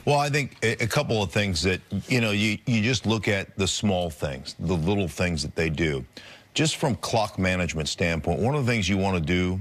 Well, I think a couple of things that, you just look at the small things, the little things that they do. Just from clock management standpoint, one of the things you want to do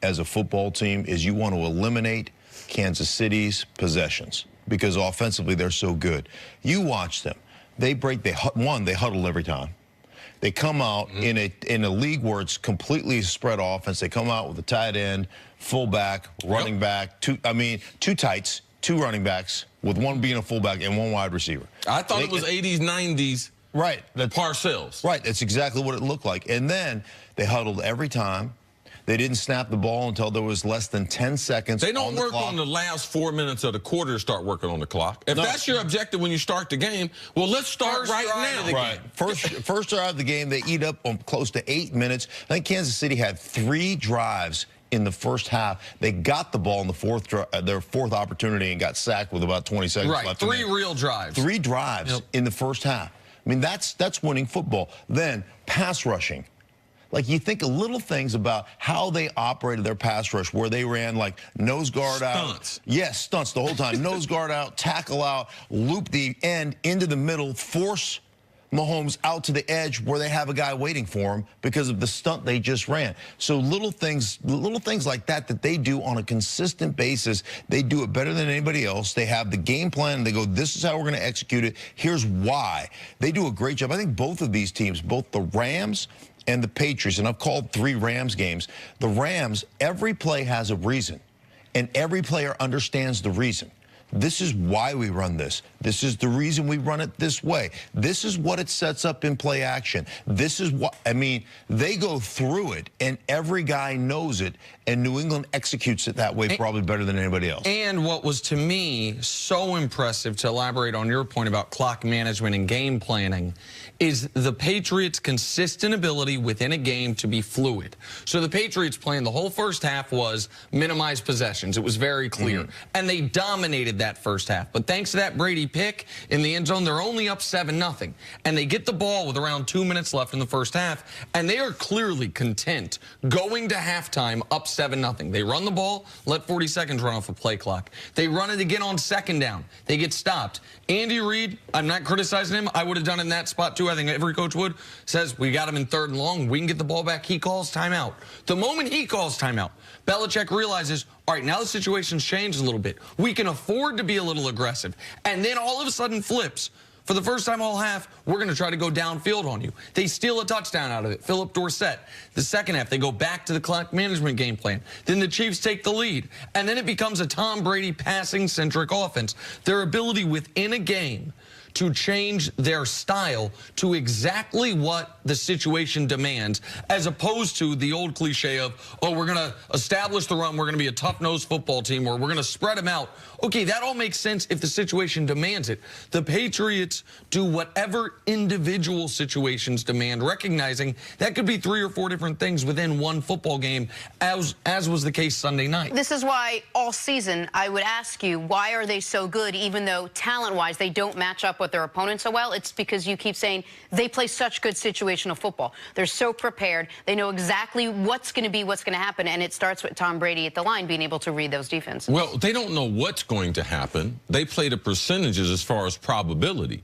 as a football team is you want to eliminate Kansas City's possessions because offensively they're so good. You watch them. They huddle every time. They come out in a league where it's completely spread offense. They come out with a tight end, fullback, running back, two tights, two running backs, with one being a fullback and one wide receiver. I thought it was 80s, 90s. Right. Parcells. Right. That's exactly what it looked like. And then they huddled every time. They didn't snap the ball until there was less than 10 seconds. They don't work clock. on the last 4 minutes of the quarter to start working on the clock. If that's your objective when you start the game, well, let's start right now. Right. First drive of the game, they eat up on close to 8 minutes. I think Kansas City had 3 drives in the first half. They got the ball in the their fourth opportunity and got sacked with about 20 seconds left. 3 real drives. 3 drives in the first half. I mean, that's winning football. Then pass rushing. Like, you think of little things about how they operated their pass rush, where they ran like nose guard out. Stunts. Yes, stunts the whole time. Nose guard out, tackle out, loop the end into the middle, force Mahomes out to the edge where they have a guy waiting for him because of the stunt they just ran. So little things like that they do on a consistent basis. They do it better than anybody else. They have the game plan. They go, this is how we're going to execute it. Here's why. They do a great job. I think both of these teams, both the Rams and the Patriots, and I've called 3 Rams games. The Rams, every play has a reason, and every player understands the reason. This is why we run this. This is the reason we run it this way. This is what it sets up in play action. This is what, they go through it, and every guy knows it, and New England executes it that way probably better than anybody else. And what was, to me, so impressive, to elaborate on your point about clock management and game planning, is the Patriots' consistent ability within a game to be fluid. So the Patriots' plan the whole first half was minimize possessions. It was very clear. And they dominated that first half. But thanks to that Brady pick in the end zone, they're only up 7-0. And they get the ball with around 2 minutes left in the first half, and they are clearly content going to halftime up 7-0. They run the ball, let 40 seconds run off a play clock. They run it again on second down. They get stopped. Andy Reid, I'm not criticizing him. I would have done it in that spot too. I think every coach would. Says, we got him in 3rd and long. We can get the ball back. He calls timeout. The moment he calls timeout, Belichick realizes, all right, now the situation's changed a little bit. We can afford to be a little aggressive. And then all of a sudden flips. For the first time all half, we're going to try to go downfield on you. They steal a touchdown out of it. Philip Dorsett. The second half, they go back to the clock management game plan. Then the Chiefs take the lead. And then it becomes a Tom Brady passing-centric offense. Their ability within a game to change their style to exactly what the situation demands, as opposed to the old cliche of, oh, we're going to establish the run, we're going to be a tough-nosed football team, or we're going to spread them out. Okay, that all makes sense if the situation demands it. The Patriots do whatever individual situations demand, recognizing that could be 3 or 4 different things within one football game, as was the case Sunday night. This is why all season I would ask you, why are they so good, even though talent-wise they don't match up with their opponents so well? It's because you keep saying they play such good situational football. They're so prepared. They know exactly what's going to be, what's going to happen, and it starts with Tom Brady at the line being able to read those defenses. Well, they don't know what's going to happen. They play the percentages as far as probability.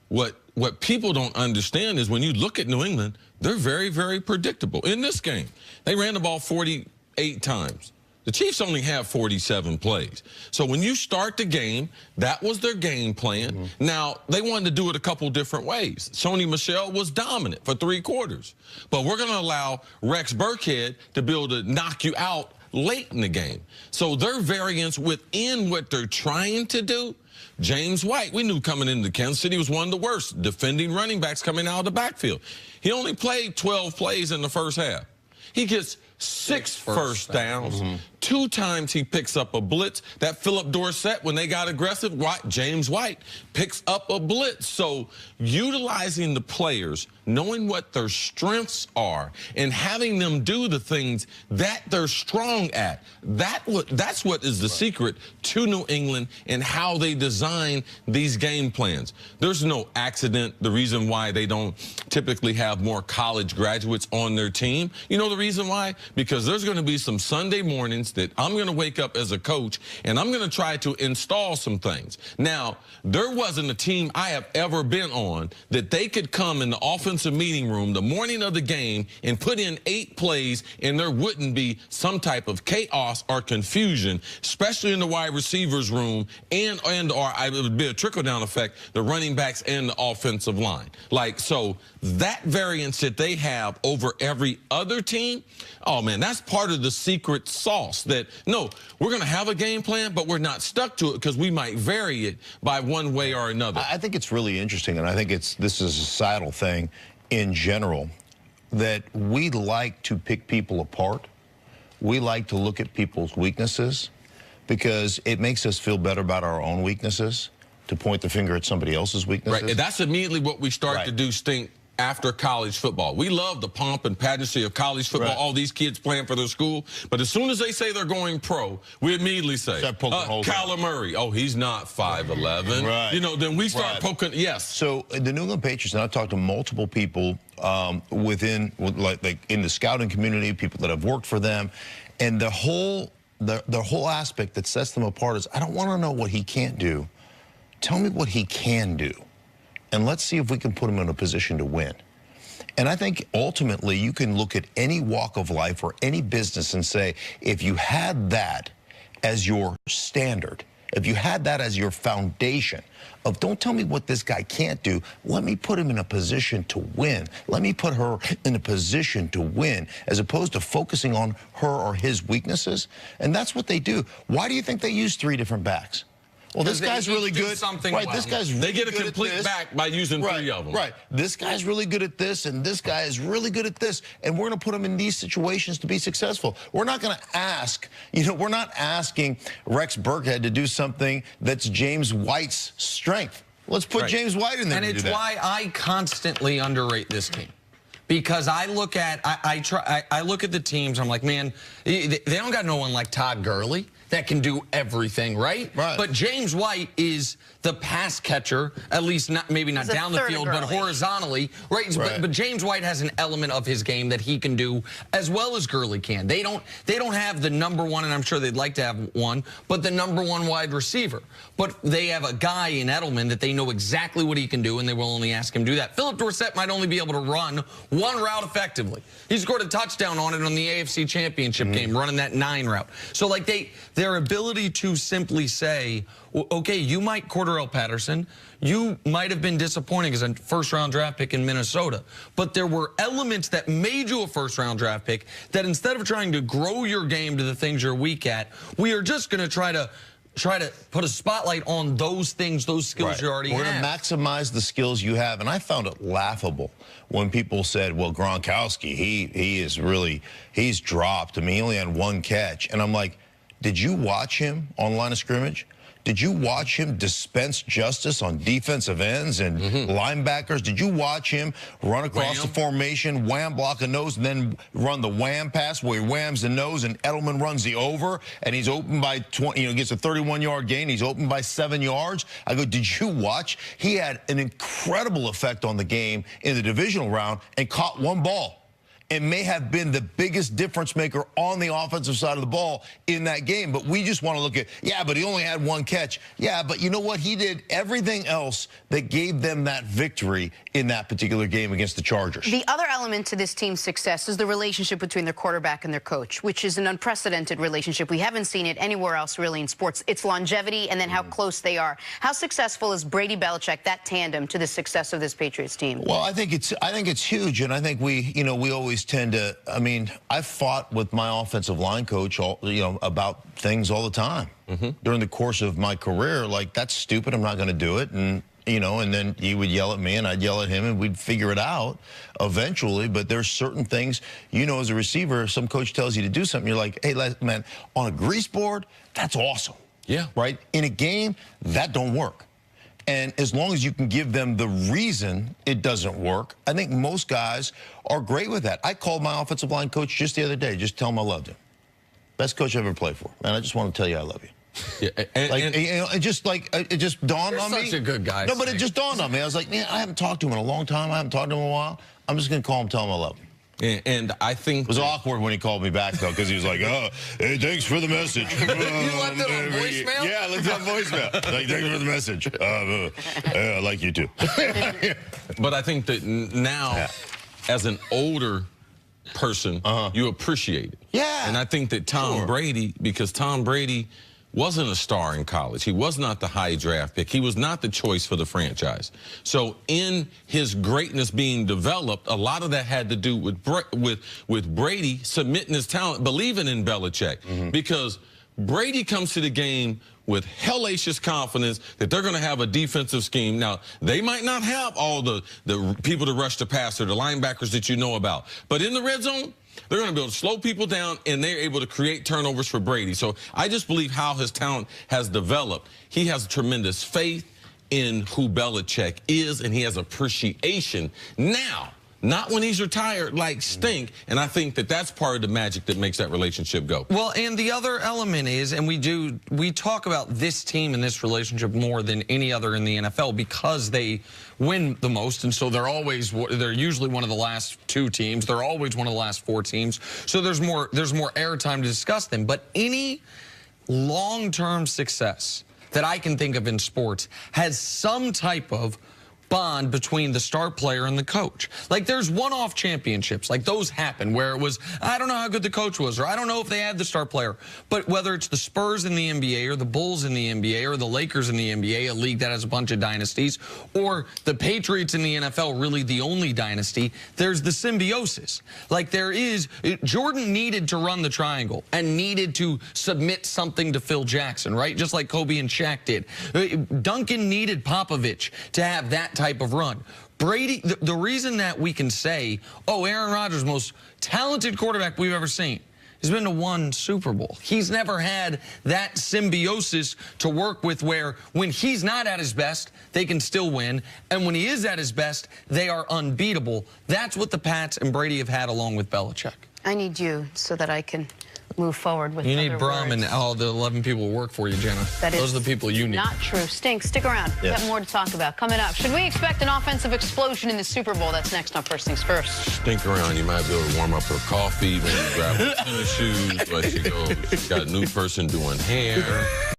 What people don't understand is when you look at New England, they're very, very predictable. In this game, they ran the ball 48 times. The Chiefs only have 47 plays. So when you start the game, that was their game plan. Now, they wanted to do it a couple different ways. Sony Michel was dominant for 3 quarters. But we're going to allow Rex Burkhead to be able to knock you out late in the game. So their variance within what they're trying to do, James White, we knew coming into Kansas City was one of the worst defending running backs coming out of the backfield. He only played 12 plays in the first half. He gets 6 first downs. 2 times he picks up a blitz. That Philip Dorsett, when they got aggressive, James White picks up a blitz. So utilizing the players, knowing what their strengths are, and having them do the things that they're strong at, that's what is the secret to New England and how they design these game plans. There's no accident. The reason why they don't typically have more college graduates on their team, you know the reason why? Because there's going to be some Sunday mornings against it. I'm going to wake up as a coach, and I'm going to try to install some things. Now, there wasn't a team I have ever been on that they could come in the offensive meeting room the morning of the game and put in 8 plays, and there wouldn't be some type of chaos or confusion, especially in the wide receivers room, and or it would be a trickle-down effect, the running backs and the offensive line. Like, so that variance that they have over every other team, oh, man, that's part of the secret sauce that, no, we're going to have a game plan, but we're not stuck to it because we might vary it by one way or another. I think it's really interesting, and I think this is a societal thing in general, that we like to pick people apart. We like to look at people's weaknesses because it makes us feel better about our own weaknesses, to point the finger at somebody else's weaknesses. Right, and that's immediately what we start to do stink after college football. We love the pomp and pageantry of college football, all these kids playing for their school, but as soon as they say they're going pro, we immediately say, Kyler Murray, oh, he's not 5'11". Right. You know, then we start poking, yes. So the New England Patriots, and I've talked to multiple people within, like in the scouting community, people that have worked for them, and the whole aspect that sets them apart is, I don't want to know what he can't do. Tell me what he can do, and let's see if we can put him in a position to win. And I think ultimately you can look at any walk of life or any business and say, if you had that as your standard, if you had that as your foundation of don't tell me what this guy can't do, let me put him in a position to win. Let me put her in a position to win, as opposed to focusing on her or his weaknesses. And that's what they do. Why do you think they use 3 different backs? Well, this guy's really good. Right, this guy's really good. They get a complete back by using 3 of them. Right. This guy's really good at this, and this guy is really good at this, and we're going to put him in these situations to be successful. We're not going to ask, we're not asking Rex Burkhead to do something that's James White's strength. Let's put James White in there. And it's why I constantly underrate this team. Because I look at I look at the teams, I'm like, man, they don't got no one like Todd Gurley that can do everything, right? But James White is the pass catcher, at least maybe not down the field, but horizontally, right? But James White has an element of his game that he can do as well as Gurley can. They don't have the #1, and I'm sure they'd like to have one, but the #1 wide receiver. But they have a guy in Edelman that they know exactly what he can do, and they will only ask him to do that. Philip Dorsett might only be able to run one route effectively. He scored a touchdown on it on the AFC Championship game, running that 9 route. So like their ability to simply say, okay, you might Cordarrelle Patterson, you might have been disappointing as a first-round draft pick in Minnesota, but there were elements that made you a first-round draft pick that instead of trying to grow your game to the things you're weak at, we are just going to try to put a spotlight on those things, those skills you already have. We're going to maximize the skills you have. And I found it laughable when people said, well, Gronkowski, he's dropped. I mean, he only had 1 catch. And I'm like, did you watch him on line of scrimmage? Did you watch him dispense justice on defensive ends and linebackers? Did you watch him run across the formation, wham, block a nose, and then run the wham pass where he whams the nose and Edelman runs the over and he's open by 20, gets a 31-yard gain. He's open by 7 yards. I go, did you watch? He had an incredible effect on the game in the divisional round and caught 1 ball. It may have been the biggest difference maker on the offensive side of the ball in that game. But we just want to look at, but he only had 1 catch. Yeah, but you know what? He did everything else that gave them that victory in that particular game against the Chargers. The other element to this team's success is the relationship between their quarterback and their coach, which is an unprecedented relationship. We haven't seen it anywhere else really in sports. It's longevity and then how close they are. How successful is Brady Belichick, that tandem, to the success of this Patriots team? Well, I think it's huge, and I think we always tend to, I mean, I've fought with my offensive line coach about things all the time during the course of my career. Like, that's stupid, I'm not going to do it. And and then he would yell at me and I'd yell at him and we'd figure it out eventually. But there's certain things, as a receiver, if some coach tells you to do something, you're like, hey, man, on a grease board, that's awesome. Yeah. Right? In a game, that don't work. And as long as you can give them the reason it doesn't work, I think most guys are great with that. I called my offensive line coach just the other day, just tell him I loved him. Best coach I ever played for. Man, I just want to tell you I love you. Yeah, it just dawned on me. You're such a good guy. No, but it just dawned on me. I was like, man, I haven't talked to him in a long time. I haven't talked to him in a while. I'm just going to call him, tell him I love him. And I think it was awkward when he called me back, though, because he was like, "Oh, hey, thanks for the message." You left it on voicemail? Yeah, I left it on voicemail. Like, thanks for the message. I like you too. But I think that now, as an older person, you appreciate it. Yeah. And I think that Tom Brady, because Tom Brady wasn't a star in college. He was not the high draft pick. He was not the choice for the franchise. So in his greatness being developed, a lot of that had to do with Brady submitting his talent, believing in Belichick. Because Brady comes to the game with hellacious confidence that they're going to have a defensive scheme. Now, they might not have all the people to rush the passer, the linebackers that you know about. But in the red zone, they're going to be able to slow people down, and they're able to create turnovers for Brady. So I just believe how his talent has developed. He has tremendous faith in who Belichick is, and he has appreciation now, not when he's retired like stink. And I think that that's part of the magic that makes that relationship go. Well, and the other element is, and we talk about this team and this relationship more than any other in the NFL because they win the most, and so they're usually one of the last 2 teams. They're always one of the last 4 teams. So there's more airtime to discuss them. But any long-term success that I can think of in sports has some type of bond between the star player and the coach. Like, there's one-off championships, like those happen, where it was, I don't know how good the coach was, or I don't know if they had the star player. But whether it's the Spurs in the NBA, or the Bulls in the NBA, or the Lakers in the NBA, a league that has a bunch of dynasties, or the Patriots in the NFL, really the only dynasty, there's the symbiosis. Like, Jordan needed to run the triangle and needed to submit something to Phil Jackson, right? Just like Kobe and Shaq did. Duncan needed Popovich to have that type of run. Brady, the reason that we can say, oh, Aaron Rodgers, most talented quarterback we've ever seen, has been to 1 Super Bowl. He's never had that symbiosis to work with where when he's not at his best, they can still win. And when he is at his best, they are unbeatable. That's what the Pats and Brady have had along with Belichick. I need you so that I can move forward with You need other Brum words. and all the 11 people who work for you, Jenna. Those are the people you need. Not true. Stink, stick around. We've got more to talk about coming up. Should we expect an offensive explosion in the Super Bowl? That's next on First Things First. Stink around. You might be able to warm up her coffee, maybe grab her tennis shoes. But she got a new person doing hair.